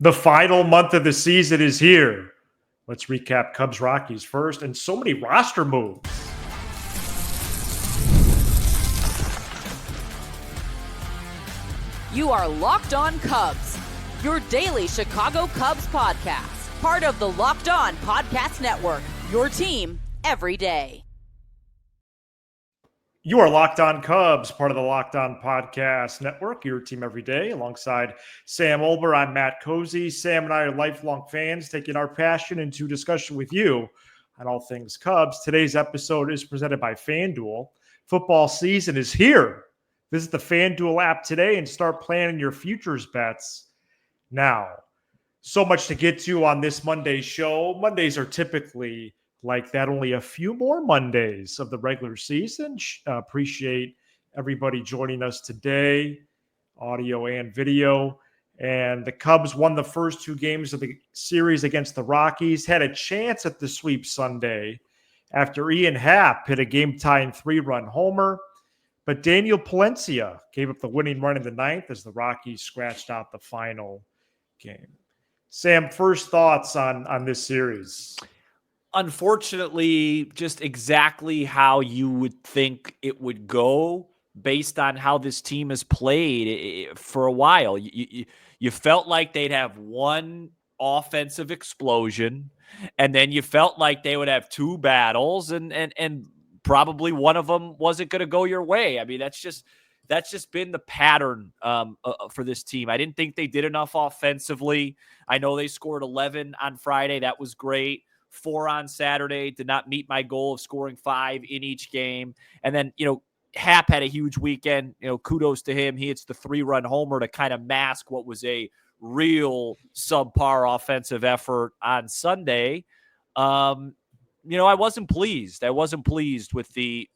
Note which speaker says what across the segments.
Speaker 1: The final month of the season is here. Let's recap Cubs Rockies first, and so many roster moves.
Speaker 2: You are Locked On Cubs, your daily Chicago Cubs podcast, part of the Locked On Podcast Network, your team every day.
Speaker 1: You are Locked On Cubs, part of the Locked On Podcast Network, your team every day. Alongside Sam Olber, I'm Matt Cozy. Sam and I are lifelong fans, taking our passion into discussion with you on all things Cubs. Today's episode is presented by FanDuel. Football season is here. Visit the FanDuel app today and start planning your futures bets now. So much to get to on this Monday show. Mondays are typically like that, only a few more Mondays of the regular season. Appreciate everybody joining us today, audio and video. And the Cubs won the first two games of the series against the Rockies, had a chance at the sweep Sunday after Ian Happ hit a game-tying 3-run homer. But Daniel Palencia gave up the winning run in the ninth as the Rockies scratched out the final game. Sam, first thoughts on this series?
Speaker 3: Unfortunately, just exactly how you would think it would go based on how this team has played for a while. You felt like they'd have one offensive explosion, and then you felt like they would have two battles, and probably one of them wasn't going to go your way. I mean, that's just been the pattern for this team. I didn't think they did enough offensively. I know they scored 11 on Friday. That was great. 4 on Saturday, did not meet my goal of scoring 5 in each game. And then, Happ had a huge weekend. Kudos to him. He hits the 3-run homer to kind of mask what was a real subpar offensive effort on Sunday. I wasn't pleased. I wasn't pleased with the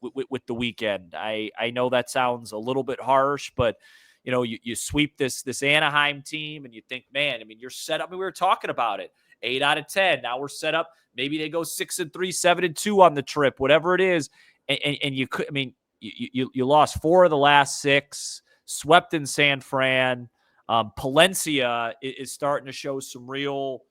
Speaker 3: weekend. I know that sounds a little bit harsh, but you sweep this Anaheim team and you think, man, I mean, you're set up. I mean, we were talking about it. 8 out of 10. Now we're set up. Maybe they go 6-3, 7-2 on the trip, whatever it is. And you could, I mean, you lost 4 of the last 6, swept in San Fran. Palencia is starting to show some real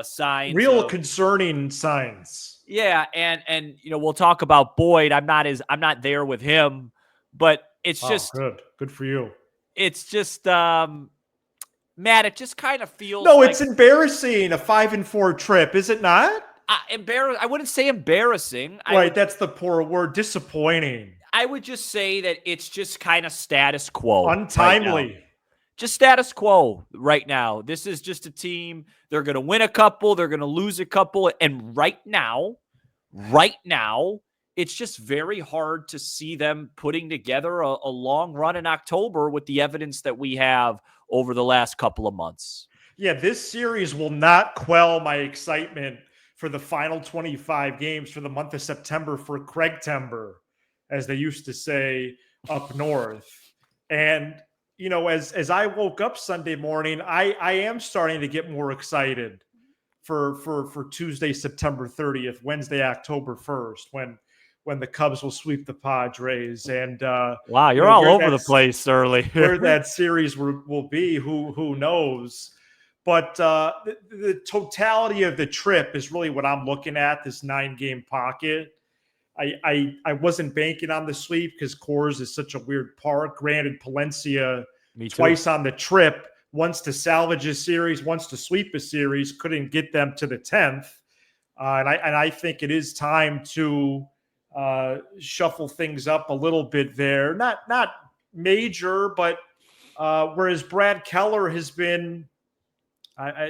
Speaker 3: signs.
Speaker 1: Concerning signs.
Speaker 3: Yeah. And we'll talk about Boyd. I'm not there with him, but it's just
Speaker 1: good for you.
Speaker 3: It's just, Matt, it just kind of feels
Speaker 1: it's embarrassing, a 5-4 trip, is it not?
Speaker 3: I wouldn't say embarrassing.
Speaker 1: That's the poor word. Disappointing.
Speaker 3: I would just say that it's just kind of status quo.
Speaker 1: Untimely.
Speaker 3: Right, just status quo right now. This is just a team. They're going to win a couple. They're going to lose a couple. And right now, it's just very hard to see them putting together a long run in October with the evidence that we have over the last couple of months.
Speaker 1: Yeah, this series will not quell my excitement for the final 25 games for the month of September for Craig Counsell, as they used to say up north. And, as I woke up Sunday morning, I am starting to get more excited for Tuesday, September 30th, Wednesday, October 1st, when the Cubs will sweep the Padres. And
Speaker 3: wow, you're all over the place early.
Speaker 1: Where that series will be, who knows? But the totality of the trip is really what I'm looking at, this 9-game pocket. I wasn't banking on the sweep because Coors is such a weird park. Granted, Palencia twice on the trip, once to salvage a series, once to sweep a series, couldn't get them to the 10th. And I think it is time to shuffle things up a little bit there. Not major, but whereas Brad Keller has been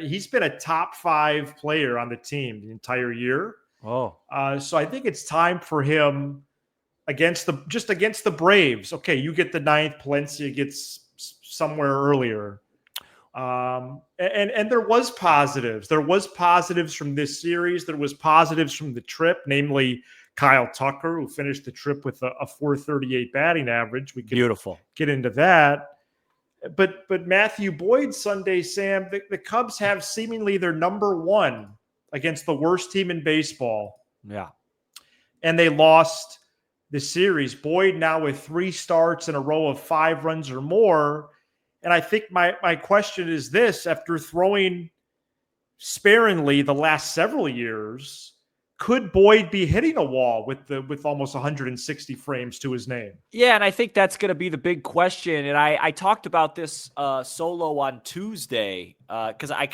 Speaker 1: he's been a top 5 player on the team the entire year. So I think it's time for him against the Braves. Okay, you get the 9th, Palencia gets somewhere earlier. And there was positives. There was positives from this series. There was positives from the trip, namely Kyle Tucker, who finished the trip with a .438 batting average. We can get into that. But Matthew Boyd Sunday, Sam, the Cubs have seemingly their number 1 against the worst team in baseball.
Speaker 3: Yeah.
Speaker 1: And they lost the series. Boyd now with 3 starts in a row of 5 runs or more. And I think my question is this: after throwing sparingly the last several years, could Boyd be hitting a wall with almost 160 frames to his name?
Speaker 3: Yeah, and I think that's going to be the big question. And I talked about this solo on Tuesday because I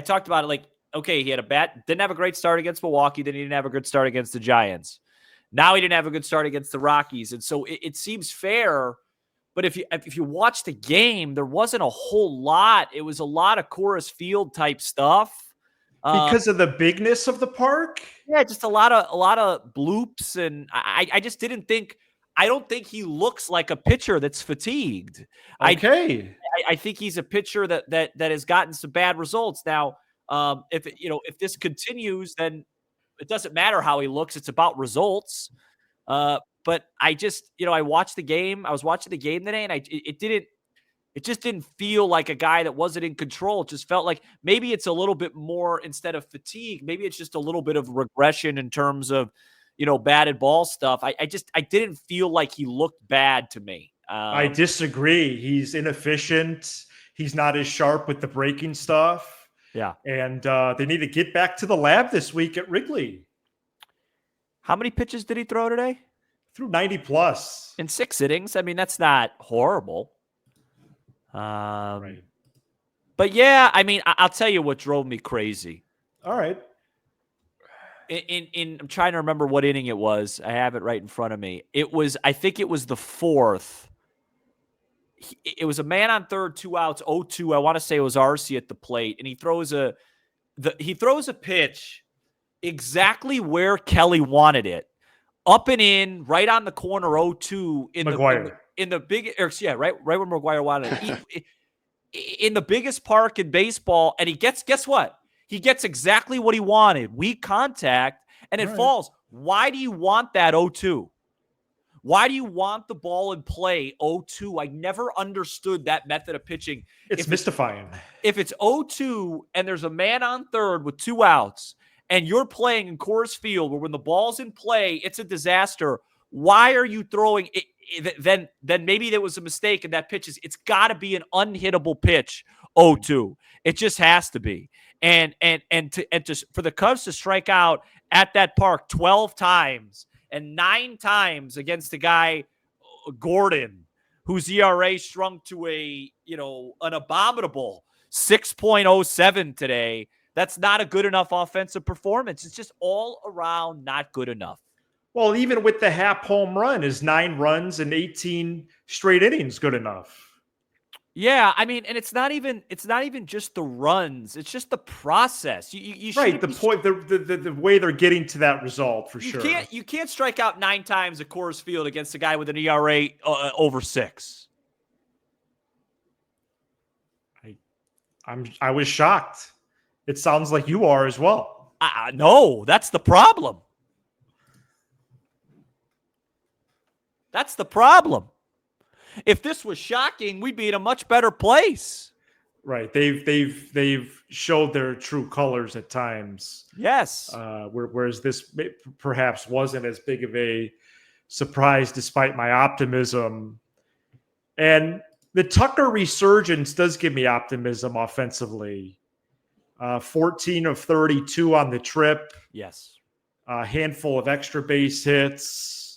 Speaker 3: talked about it like, okay, he didn't have a great start against Milwaukee, then he didn't have a good start against the Giants. Now he didn't have a good start against the Rockies. And so it seems fair. But if you watch the game, there wasn't a whole lot. It was a lot of Coors Field type stuff.
Speaker 1: Because of the bigness of the park?
Speaker 3: Yeah, just a lot of bloops. And I just didn't think – I don't think he looks like a pitcher that's fatigued.
Speaker 1: Okay.
Speaker 3: I think he's a pitcher that has gotten some bad results. Now, if this continues, then it doesn't matter how he looks. It's about results. But I just, I watched the game. I was watching the game today, and it just didn't feel like a guy that wasn't in control. It just felt like maybe it's a little bit more instead of fatigue. Maybe it's just a little bit of regression in terms of, batted ball stuff. I didn't feel like he looked bad to me.
Speaker 1: I disagree. He's inefficient. He's not as sharp with the breaking stuff.
Speaker 3: Yeah.
Speaker 1: And they need to get back to the lab this week at Wrigley.
Speaker 3: How many pitches did he throw today?
Speaker 1: Threw 90 plus.
Speaker 3: In 6 innings. I mean, that's not horrible.
Speaker 1: Right.
Speaker 3: But yeah, I mean, I'll tell you what drove me crazy.
Speaker 1: All right.
Speaker 3: I'm trying to remember what inning it was. I have it right in front of me. I think it was the 4th. It was a man on third, 2 outs, 0-2. I want to say it was Arcee at the plate, and he throws a pitch exactly where Kelly wanted it, up and in, right on the corner, 0-2 in
Speaker 1: McGuire.
Speaker 3: Right where McGuire wanted it. In the biggest park in baseball, and guess what? He gets exactly what he wanted. Weak contact, and it falls. Why do you want that 0-2? Why do you want the ball in play 0-2? I never understood that method of pitching.
Speaker 1: It's mystifying.
Speaker 3: If it's 0-2 and there's a man on third with 2 outs and you're playing in Coors Field where when the ball's in play, it's a disaster, why are you throwing it? Then maybe there was a mistake in that pitch. It's got to be an unhittable pitch, 0-2. It just has to be. And for the Cubs to strike out at that park 12 times and 9 times against a guy, Gordon, whose ERA shrunk to an abominable 6.07 today. That's not a good enough offensive performance. It's just all around not good enough.
Speaker 1: Well, even with the Happ home run, is 9 runs and 18 straight innings good enough?
Speaker 3: Yeah, I mean, and it's not even just the runs; it's just the process. You
Speaker 1: right, the way they're getting to that result for sure.
Speaker 3: You can't strike out 9 times at Coors Field against a guy with an ERA over 6.
Speaker 1: I was shocked. It sounds like you are as well.
Speaker 3: No, that's the problem. That's the problem. If this was shocking, we'd be in a much better place.
Speaker 1: Right. They've showed their true colors at times.
Speaker 3: Yes.
Speaker 1: Whereas this perhaps wasn't as big of a surprise despite my optimism. And the Tucker resurgence does give me optimism offensively. 14 of 32 on the trip.
Speaker 3: Yes.
Speaker 1: A handful of extra base hits.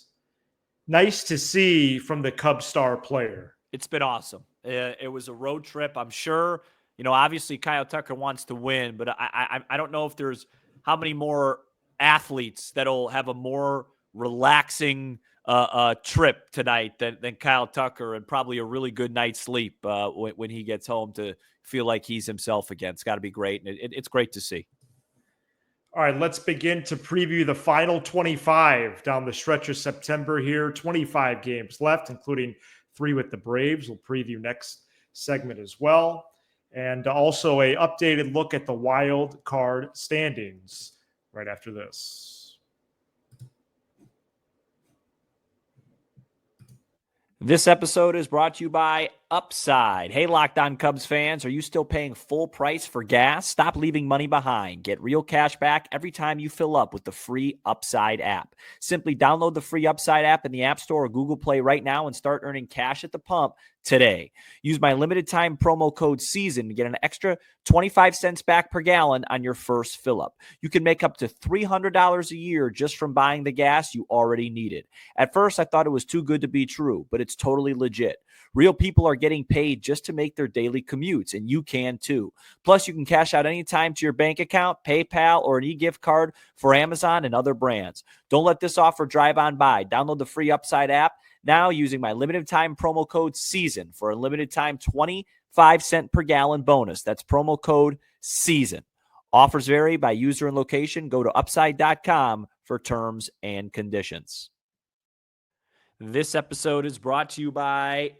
Speaker 1: Nice to see from the Cubs star player.
Speaker 3: It's been awesome. It was a road trip. I'm sure, obviously Kyle Tucker wants to win, but I don't know if there's how many more athletes that'll have a more relaxing trip tonight than Kyle Tucker, and probably a really good night's sleep when he gets home to feel like he's himself again. It's got to be great, and it's great to see.
Speaker 1: All right, let's begin to preview the final 25 down the stretch of September here. 25 games left, including 3 with the Braves. We'll preview next segment as well. And also a updated look at the wild card standings right after this.
Speaker 3: This episode is brought to you by upside. Hey, Locked On Cubs fans, are you still paying full price for gas? Stop leaving money behind. Get real cash back every time you fill up with the free Upside app. Simply download the free Upside app in the App Store or Google Play right now and start earning cash at the pump today. Use my limited time promo code SEASON to get an extra 25 cents back per gallon on your first fill up. You can make up to $300 a year just from buying the gas you already needed. At first, I thought it was too good to be true, but it's totally legit. Real people are getting paid just to make their daily commutes, and you can too. Plus, you can cash out anytime to your bank account, PayPal, or an e-gift card for Amazon and other brands. Don't let this offer drive on by. Download the free Upside app now using my limited time promo code SEASON for a limited time 25-cent per gallon bonus. That's promo code SEASON. Offers vary by user and location. Go to upside.com for terms and conditions. This episode is brought to you by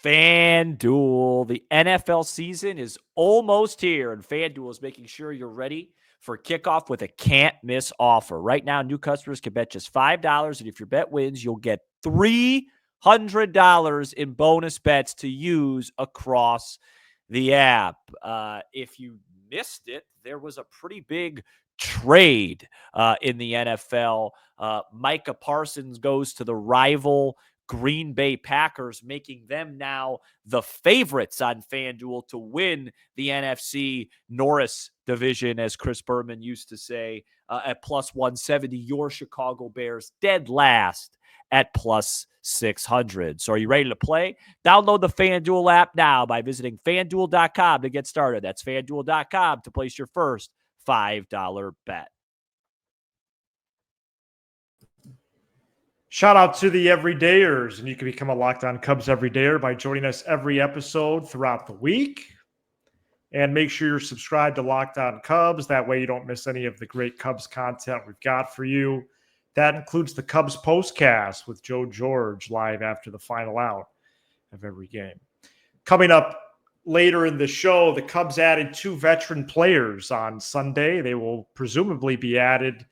Speaker 3: FanDuel. The NFL season is almost here, and FanDuel is making sure you're ready for kickoff with a can't-miss offer. Right now, new customers can bet just $5, and if your bet wins, you'll get $300 in bonus bets to use across the app. If you missed it, there was a pretty big trade in the NFL. Micah Parsons goes to the rival Green Bay Packers, making them now the favorites on FanDuel to win the NFC Norris division, as Chris Berman used to say, at plus 170. Your Chicago Bears dead last at plus 600. So are you ready to play? Download the FanDuel app now by visiting FanDuel.com to get started. That's FanDuel.com to place your first $5 bet.
Speaker 1: Shout out to the everydayers, and you can become a Locked On Cubs everydayer by joining us every episode throughout the week. And make sure you're subscribed to Locked On Cubs. That way you don't miss any of the great Cubs content we've got for you. That includes the Cubs postcast with Joe George live after the final out of every game. Coming up later in the show, the Cubs added 2 veteran players on Sunday. They will presumably be added,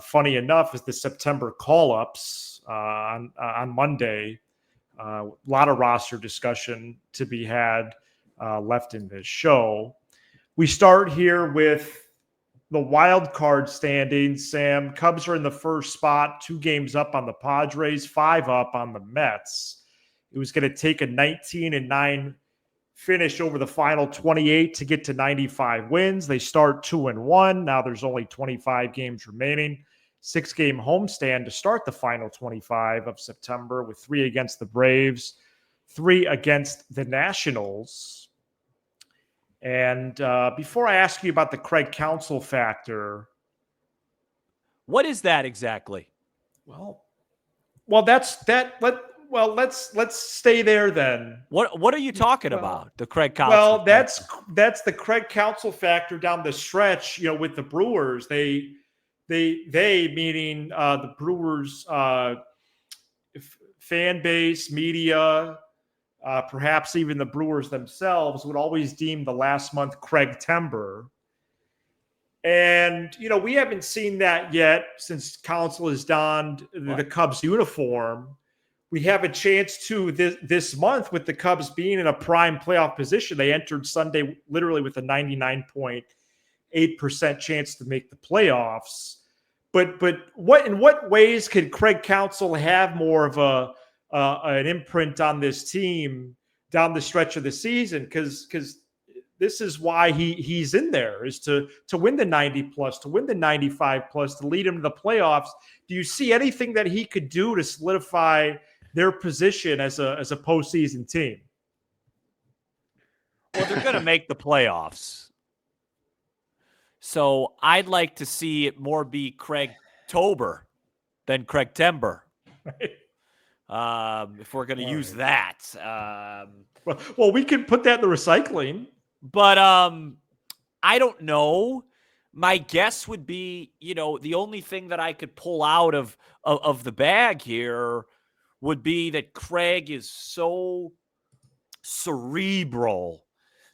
Speaker 1: funny enough, as the September call-ups on Monday. A lot of roster discussion to be had left in this show. We start here with the wild card standings. Sam, Cubs are in the first spot, 2 games up on the Padres, 5 up on the Mets. It was going to take a 19-9 finish over the final 28 to get to 95 wins. They start 2-1. Now there's only 25 games remaining. 6-game homestand to start the final 25 of September, with 3 against the Braves, 3 against the Nationals. And before I ask you about the Craig Counsell factor,
Speaker 3: what is that exactly?
Speaker 1: Well, that's that. Let's stay there then.
Speaker 3: What are you talking about? The Craig Counsell.
Speaker 1: Well, that's the Craig Counsell factor down the stretch. You know, with the Brewers, they meaning the Brewers fan base, media. Perhaps even the Brewers themselves would always deem the last month Craig Timber. And, you know, we haven't seen that yet since Counsell has donned the Cubs uniform. We have a chance to this month with the Cubs being in a prime playoff position. They entered Sunday literally with a 99.8% chance to make the playoffs. But in what ways could Craig Counsell have more of an imprint on this team down the stretch of the season? Because this is why he's in there, is to win the 90+, to win the 95+, to lead him to the playoffs. Do you see anything that he could do to solidify their position as a postseason team?
Speaker 3: Well, they're going to make the playoffs. So I'd like to see it more be Craig Tober than Craig Timber. If we're going to use that.
Speaker 1: Well, we can put that in the recycling.
Speaker 3: But I don't know. My guess would be, you know, the only thing that I could pull out of the bag here would be that Craig is so cerebral,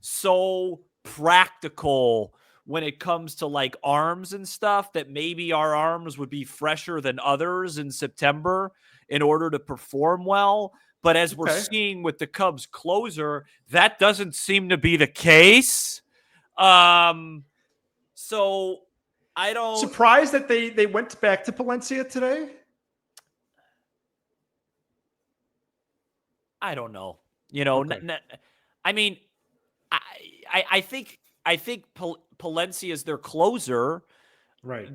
Speaker 3: so practical when it comes to like arms and stuff, that maybe our arms would be fresher than others in September in order to perform well. But as we're seeing with the Cubs closer, that doesn't seem to be the case. So I don't.
Speaker 1: Surprised that they went back to Palencia today?
Speaker 3: I don't know. I mean, I think Palencia is their closer,
Speaker 1: right?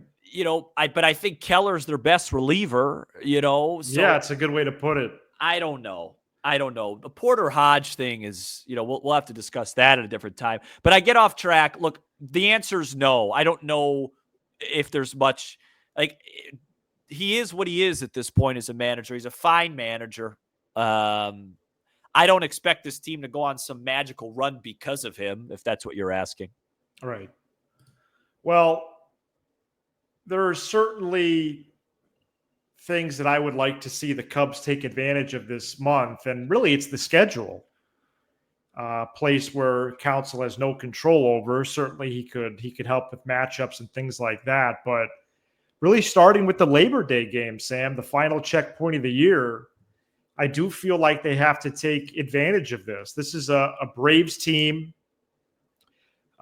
Speaker 3: But I think Keller's their best reliever. So
Speaker 1: yeah, it's a good way to put it.
Speaker 3: I don't know. The Porter Hodge thing is, we'll have to discuss that at a different time. But I get off track. Look, the answer is no. I don't know if there's much. Like, he is what he is at this point as a manager. He's a fine manager. I don't expect this team to go on some magical run because of him, if that's what you're asking.
Speaker 1: Right. Well, there are certainly things that I would like to see the Cubs take advantage of this month. And really, it's the schedule. Place where Counsell has no control over. Certainly, he could help with matchups and things like that. But really starting with the Labor Day game, Sam, the final checkpoint of the year, I do feel like they have to take advantage of this. This is a Braves team.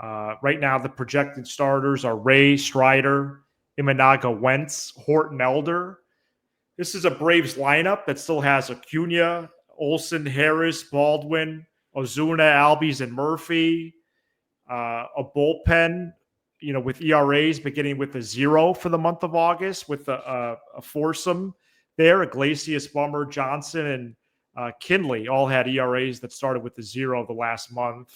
Speaker 1: Right now, the projected starters are Ray, Strider, Imanaga, Wentz, Horton, Elder. This is a Braves lineup that still has Acuna, Olsen, Harris, Baldwin, Ozuna, Albies, and Murphy. A bullpen, with ERAs beginning with a 0 for the month of August, with a foursome there. Iglesias, Bummer, Johnson, and Kinley all had ERAs that started with a 0 the last month.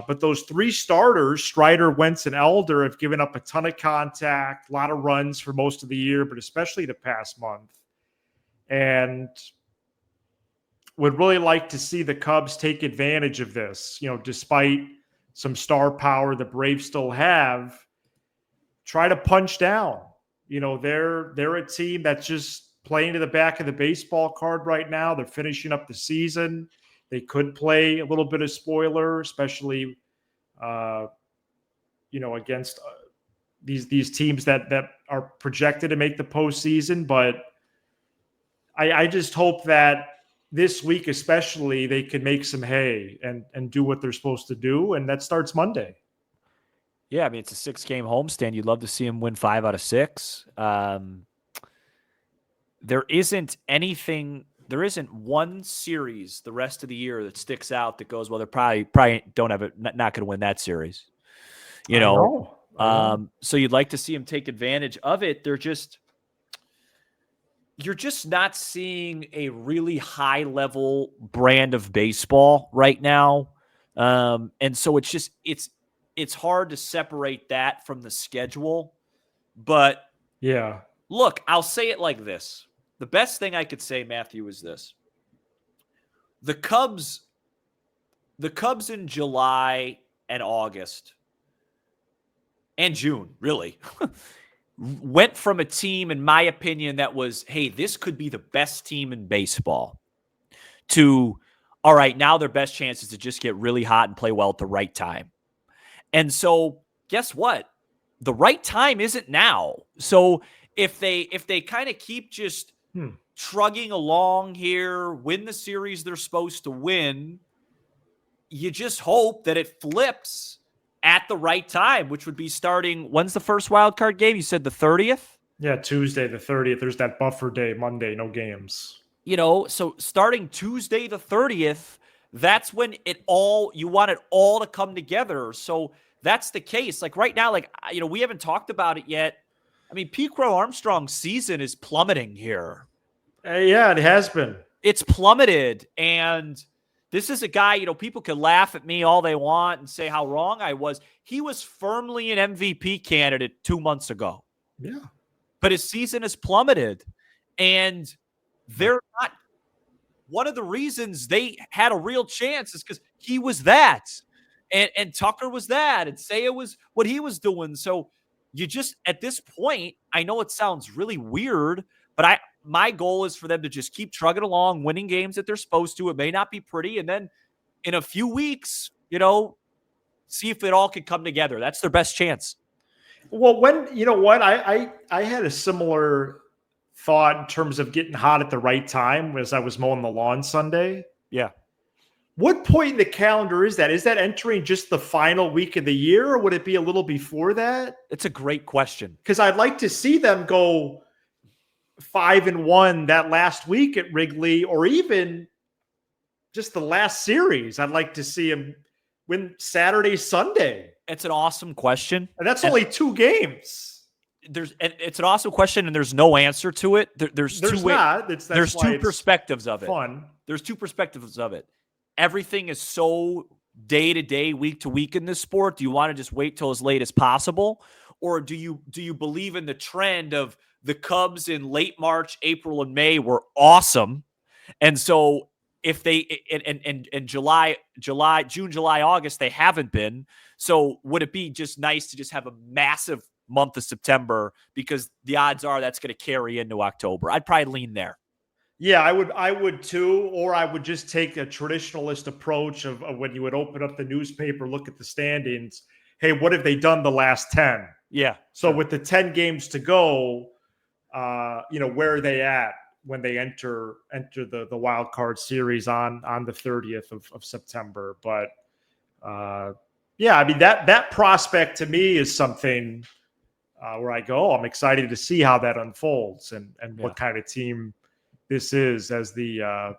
Speaker 1: But those three starters, Strider, Wentz, and Elder, have given up a ton of contact, a lot of runs for most of the year, but especially the past month. And would really like to see the Cubs take advantage of this, despite some star power the Braves still have, try to punch down. They're a team that's just playing to the back of the baseball card right now. They're finishing up the season. They could play a little bit of spoiler, especially, against these teams that are projected to make the postseason. But I just hope that this week, especially, they can make some hay and do what they're supposed to do, and that starts Monday.
Speaker 3: Yeah, I mean, it's a 6-game homestand. You'd love to see them win 5 out of 6. There isn't one series the rest of the year that sticks out that goes, well, they're probably don't have it, not going to win that series. I know. So you'd like to see them take advantage of it. You're just not seeing a really high level brand of baseball right now. And so it's hard to separate that from the schedule. But
Speaker 1: yeah,
Speaker 3: look, I'll say it like this. The best thing I could say, Matthew, is this. The Cubs in July and August and June, really, went from a team, in my opinion, that was, hey, this could be the best team in baseball, to, all right, now their best chance is to just get really hot and play well at the right time. And so guess what? The right time isn't now. So if they kind of keep just trugging along here, win the series they're supposed to win, you just hope that it flips at the right time, which would be starting, when's the first wild card game? You said the 30th?
Speaker 1: Yeah, Tuesday the 30th. There's that buffer day, Monday, no games.
Speaker 3: So starting Tuesday the 30th, that's when you want it all to come together. So that's the case. Like right now, we haven't talked about it yet. I mean, P. Crow-Armstrong's season is plummeting here.
Speaker 1: Yeah, it has been.
Speaker 3: It's plummeted. And this is a guy, people can laugh at me all they want and say how wrong I was. He was firmly an MVP candidate 2 months ago.
Speaker 1: Yeah.
Speaker 3: But his season has plummeted. And they're not. One of the reasons they had a real chance is because he was that. And Tucker was that. And Seiya was what he was doing. So you just, at this point, I know it sounds really weird, but my goal is for them to just keep trugging along, winning games that they're supposed to. It may not be pretty. And then in a few weeks, see if it all can come together. That's their best chance.
Speaker 1: Well, I had a similar thought in terms of getting hot at the right time as I was mowing the lawn Sunday.
Speaker 3: Yeah.
Speaker 1: What point in the calendar is that? Is that entering just the final week of the year, or would it be a little before that?
Speaker 3: It's a great question.
Speaker 1: Because I'd like to see them go 5-1 that last week at Wrigley, or even just the last series. I'd like to see them win Saturday, Sunday.
Speaker 3: It's an awesome question.
Speaker 1: And that's only 2 games.
Speaker 3: It's an awesome question, and there's no answer to it. There's two perspectives of it.
Speaker 1: Fun.
Speaker 3: There's 2 perspectives of it. Everything is so day to day, week to week in this sport. Do you want to just wait till as late as possible, or do you believe in the trend of the Cubs in late March, April, and May were awesome, and so if they in July, June, July, August they haven't been. So would it be just nice to just have a massive month of September, because the odds are that's going to carry into October? I'd probably lean there.
Speaker 1: Yeah, I would too. Or I would just take a traditionalist approach of when you would open up the newspaper, look at the standings. Hey, what have they done the last 10?
Speaker 3: Yeah.
Speaker 1: So with the 10 games to go, where are they at when they enter the wild card series on the 30th of September? But I mean, that prospect to me is something where I go, I'm excited to see how that unfolds and what kind of team this is as the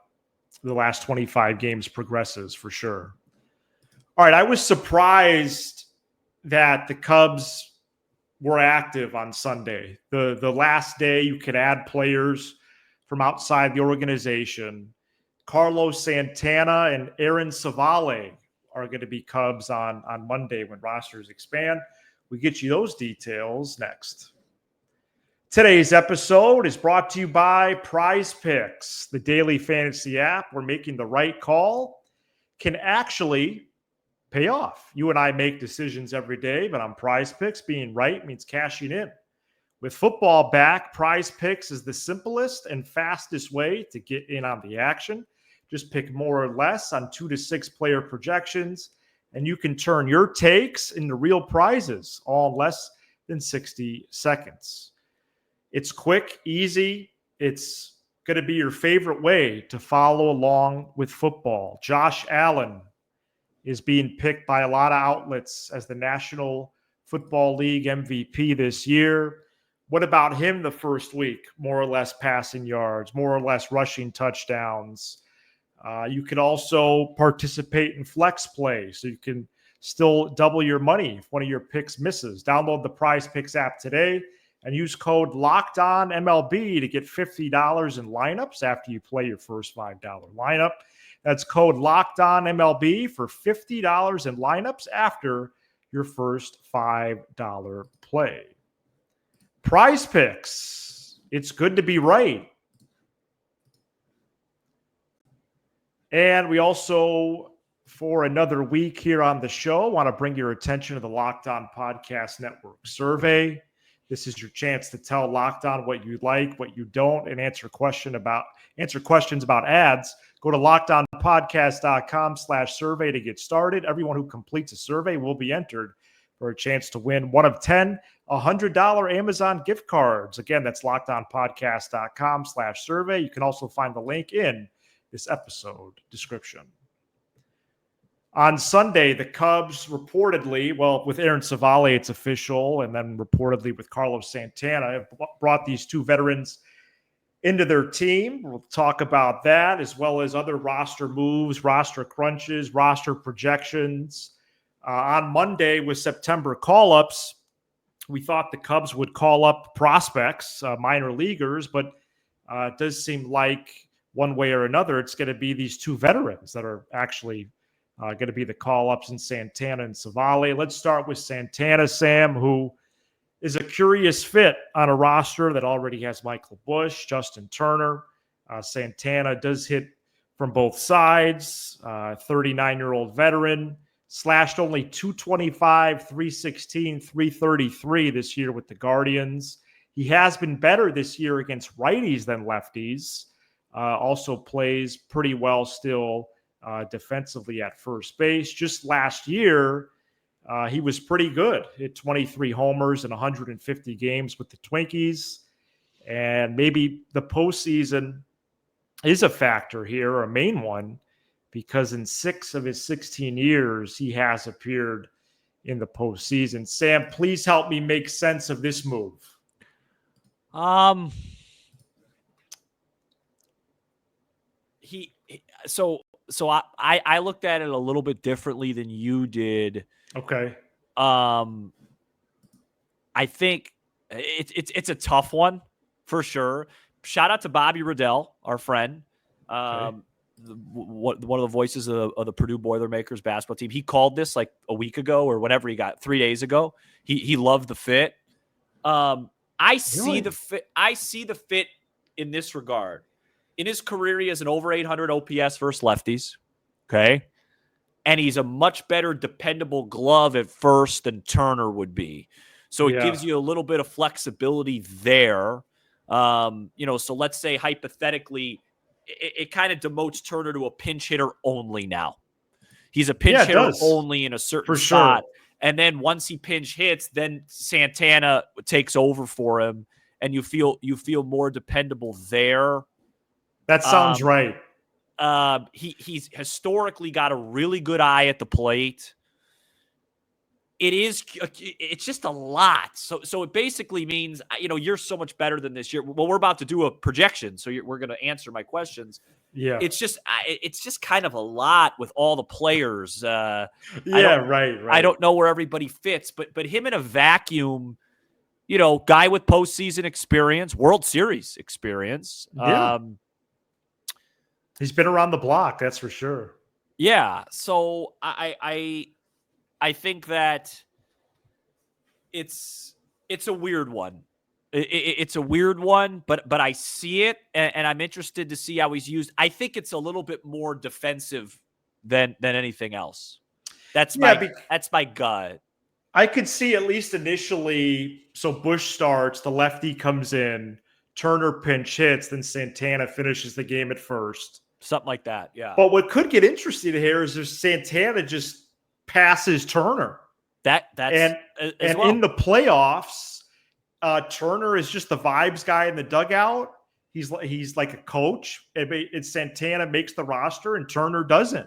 Speaker 1: last 25 games progresses, for sure. All right, I was surprised that the Cubs were active on Sunday. The last day you could add players from outside the organization. Carlos Santana and Aaron Civale are going to be Cubs on Monday when rosters expand. We get you those details next. Today's episode is brought to you by PrizePicks, the daily fantasy app where making the right call can actually pay off. You and I make decisions every day, but on PrizePicks, being right means cashing in. With football back, PrizePicks is the simplest and fastest way to get in on the action. Just pick more or less on 2 to 6 player projections, and you can turn your takes into real prizes, all in less than 60 seconds. It's quick, easy. It's going to be your favorite way to follow along with football. Josh Allen is being picked by a lot of outlets as the National Football League MVP this year. What about him the first week? More or less passing yards, more or less rushing touchdowns. You can also participate in flex play, so you can still double your money if one of your picks misses. Download the PrizePicks app today and use code LOCKEDONMLB to get $50 in lineups after you play your first $5 lineup. That's code LOCKEDONMLB for $50 in lineups after your first $5 play. PrizePicks, it's good to be right. And we also, for another week here on the show, want to bring your attention to the Locked On Podcast Network survey. This is your chance to tell Locked On what you like, what you don't, and answer questions about ads. Go to lockedonpodcast.com/survey to get started. Everyone who completes a survey will be entered for a chance to win one of 10 $100 Amazon gift cards. Again, that's lockedonpodcast.com/survey. You can also find the link in this episode description. On Sunday, the Cubs reportedly, with Aaron Civale, it's official, and then reportedly with Carlos Santana, have brought these 2 veterans into their team. We'll talk about that, as well as other roster moves, roster crunches, roster projections. On Monday, with September call-ups, we thought the Cubs would call up prospects, minor leaguers, but it does seem like one way or another, it's going to be these 2 veterans that are actually going to be the call-ups in Santana and Civale. Let's start with Santana, Sam, who is a curious fit on a roster that already has Michael Bush, Justin Turner. Santana does hit from both sides, 39-year-old veteran, slashed only 225, 316, 333 this year with the Guardians. He has been better this year against righties than lefties. Also plays pretty well still defensively at first base. Just last year, he was pretty good. Hit 23 homers in 150 games with the Twinkies. And maybe the postseason is a factor here, or a main one, because in 6 of his 16 years, he has appeared in the postseason. Sam, please help me make sense of this move.
Speaker 3: So I looked at it a little bit differently than you did.
Speaker 1: Okay.
Speaker 3: I think it's a tough one for sure. Shout out to Bobby Riddell, our friend. One of the voices of the Purdue Boilermakers basketball team. He called this like a week ago or whenever he got 3 days ago. He loved the fit. I see the fit in this regard. In his career, he has an over 800 OPS versus lefties. Okay. And he's a much better dependable glove at first than Turner would be. So it gives you a little bit of flexibility there. So let's say hypothetically, it kind of demotes Turner to a pinch hitter only now. He's a pinch hitter only in a certain spot. Sure. And then once he pinch hits, then Santana takes over for him, and you feel more dependable there.
Speaker 1: That sounds right.
Speaker 3: He's historically got a really good eye at the plate. It's just a lot. So it basically means, you're so much better than this year. Well, we're about to do a projection, so we're going to answer my questions.
Speaker 1: Yeah.
Speaker 3: It's just kind of a lot with all the players.
Speaker 1: Right.
Speaker 3: I don't know where everybody fits, but him in a vacuum, guy with postseason experience, World Series experience.
Speaker 1: Yeah. He's been around the block, that's for sure.
Speaker 3: Yeah. So I think that it's a weird one. It's a weird one, but I see it, and I'm interested to see how he's used. I think it's a little bit more defensive than anything else. That's my gut.
Speaker 1: I could see at least initially. So Bush starts, the lefty comes in, Turner pinch hits, then Santana finishes the game at first.
Speaker 3: Something like that, yeah.
Speaker 1: But what could get interesting here is if Santana just passes Turner.
Speaker 3: That's
Speaker 1: in the playoffs, Turner is just the vibes guy in the dugout. He's like a coach. And Santana makes the roster and Turner doesn't.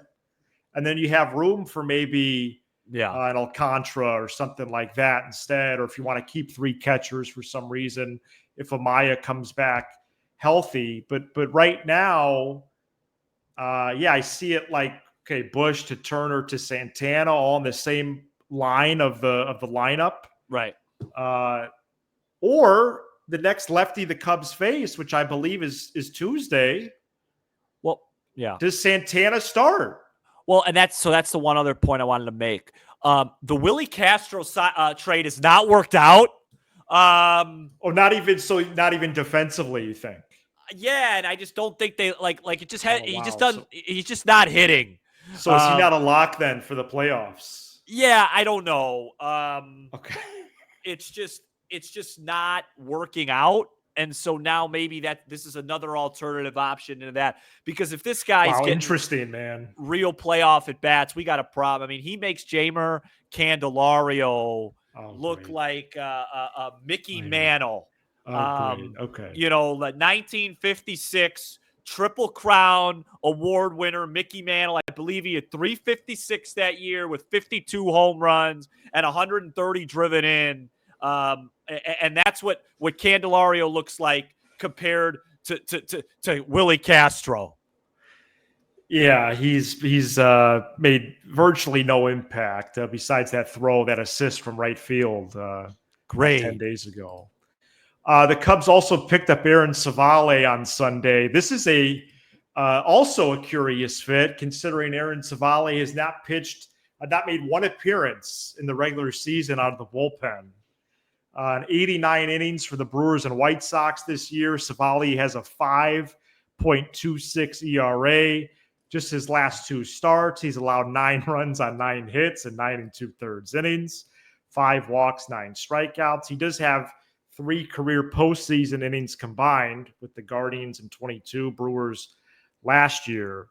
Speaker 1: And then you have room for maybe an Alcantara or something like that instead. Or if you want to keep 3 catchers for some reason, if Amaya comes back healthy. But right now, I see it like, okay, Bush to Turner to Santana, all in the same line of the lineup.
Speaker 3: Right.
Speaker 1: Or the next lefty the Cubs face, which I believe is Tuesday.
Speaker 3: Well, yeah.
Speaker 1: Does Santana start?
Speaker 3: Well, and that's the one other point I wanted to make. The Willie Castro trade has not worked out.
Speaker 1: Not even defensively, you think?
Speaker 3: Yeah, and I just don't think they like it. Just had he just doesn't. He's just not hitting.
Speaker 1: So is he not a lock then for the playoffs?
Speaker 3: Yeah, I don't know.
Speaker 1: Okay,
Speaker 3: it's just not working out, and so now maybe this is another alternative option into that, because if this guy's getting
Speaker 1: interesting, man,
Speaker 3: real playoff at bats, we got a problem. I mean, he makes Jamer Candelario look like a Mickey Mantle.
Speaker 1: Okay.
Speaker 3: The 1956 Triple Crown award winner Mickey Mantle. I believe he had 356 that year with 52 home runs and 130 driven in. And that's what Candelario looks like compared to Willie Castro.
Speaker 1: Yeah, he's made virtually no impact besides that assist from right field.
Speaker 3: Great.
Speaker 1: 10 days ago. The Cubs also picked up Aaron Civale on Sunday. This is also a curious fit, considering Aaron Civale has not made one appearance in the regular season out of the bullpen. 89 innings for the Brewers and White Sox this year. Civale has a 5.26 ERA. Just his last 2 starts, he's allowed 9 runs on 9 hits and 9 2/3 innings, 5 walks, 9 strikeouts. He does have 3 career postseason innings combined with the Guardians in 22, Brewers last year.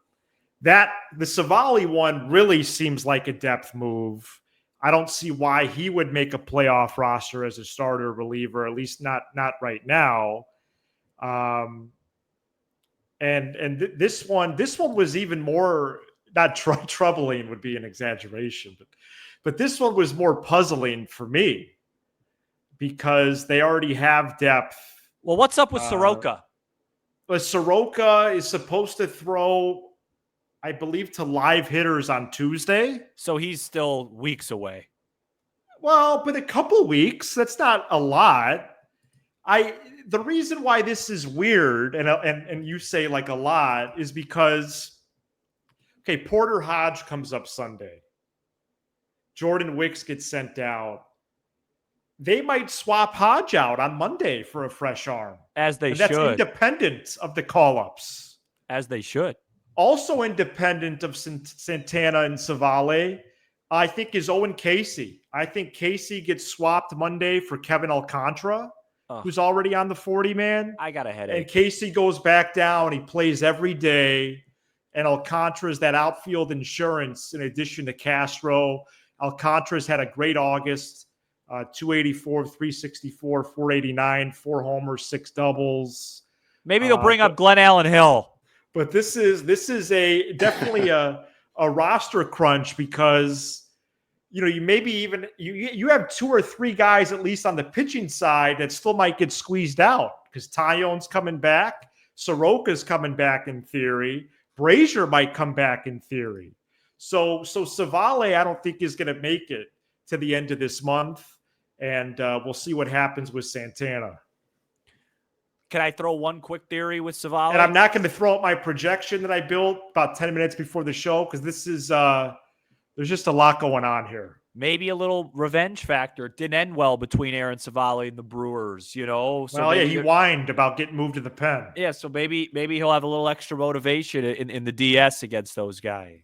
Speaker 1: The Civale one really seems like a depth move. I don't see why he would make a playoff roster as a starter reliever, at least not right now. This one was even more, not troubling would be an exaggeration, but this one was more puzzling for me because they already have depth.
Speaker 3: Well, what's up with Soroka?
Speaker 1: But Soroka is supposed to throw, I believe, to live hitters on Tuesday.
Speaker 3: So he's still weeks away.
Speaker 1: Well, but a couple weeks, that's not a lot. The reason why this is weird, and you say like a lot, is because, okay, Porter Hodge comes up Sunday. Jordan Wicks gets sent out. They might swap Hodge out on Monday for a fresh arm.
Speaker 3: As they
Speaker 1: and
Speaker 3: should.
Speaker 1: That's independent of the call-ups.
Speaker 3: As they should.
Speaker 1: Also independent of Santana and Civale, I think, is Owen Casey. I think Casey gets swapped Monday for Kevin Alcantara, who's already on the 40-man.
Speaker 3: I got a headache.
Speaker 1: And Casey goes back down. He plays every day. And Alcantara's that outfield insurance in addition to Castro. Alcantara's had a great August. 284, 364, 489, 4 homers, 6 doubles.
Speaker 3: Maybe they'll bring up Glenn Allen Hill.
Speaker 1: But this is definitely a roster crunch because you maybe even you have 2 or 3 guys at least on the pitching side that still might get squeezed out because Tyone's coming back, Soroka's coming back in theory, Brazier might come back in theory. So Civale I don't think is going to make it to the end of this month. And we'll see what happens with Santana.
Speaker 3: Can I throw one quick theory with Civale?
Speaker 1: And I'm not going to throw out my projection that I built about 10 minutes before the show because this is there's just a lot going on here.
Speaker 3: Maybe a little revenge factor. It didn't end well between Aaron Civale and the Brewers, So
Speaker 1: he whined about getting moved to the pen.
Speaker 3: Yeah, so maybe he'll have a little extra motivation in the DS against those guys.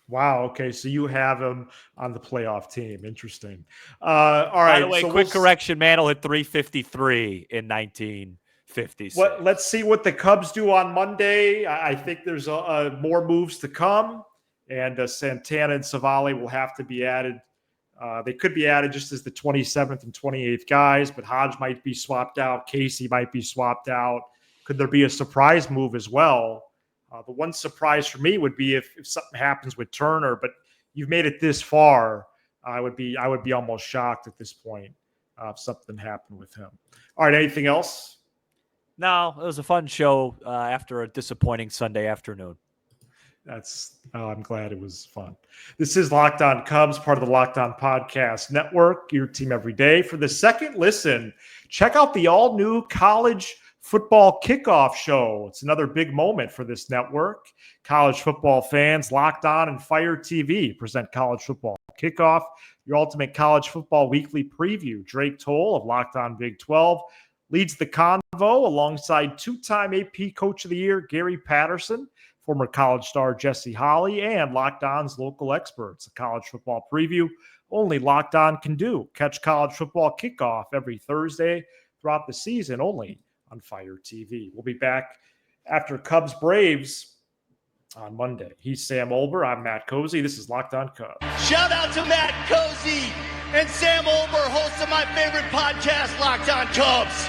Speaker 1: Wow. Okay. So you have him on the playoff team. Interesting. All right.
Speaker 3: By the way, quick correction. Mantle hit 353 in 1956.
Speaker 1: Let's see what the Cubs do on Monday. I think there's more moves to come, and Santana and Civale will have to be added. They could be added just as the 27th and 28th guys, but Hodge might be swapped out. Casey might be swapped out. Could there be a surprise move as well? The one surprise for me would be if something happens with Turner, but you've made it this far. I would be almost shocked at this point if something happened with him. All right, anything else?
Speaker 3: No, it was a fun show after a disappointing Sunday afternoon.
Speaker 1: I'm glad it was fun. This is Locked On Cubs, part of the Locked On Podcast Network, your team every day. For the second listen, check out the all-new college football kickoff show. It's another big moment for this network. College football fans, Locked On and Fire TV present college football kickoff, your ultimate college football weekly preview. Drake Toll of Locked On Big 12 leads the convo alongside 2-time AP Coach of the Year Gary Patterson, former college star Jesse Holley, and Locked On's local experts. A college football preview only Locked On can do. Catch college football kickoff every Thursday throughout the season only on Fire TV. We'll be back after Cubs Braves on Monday. He's Sam Olber. I'm Matt Cozy. This is Locked On Cubs.
Speaker 4: Shout out to Matt Cozy and Sam Olber, hosts of my favorite podcast, Locked On Cubs.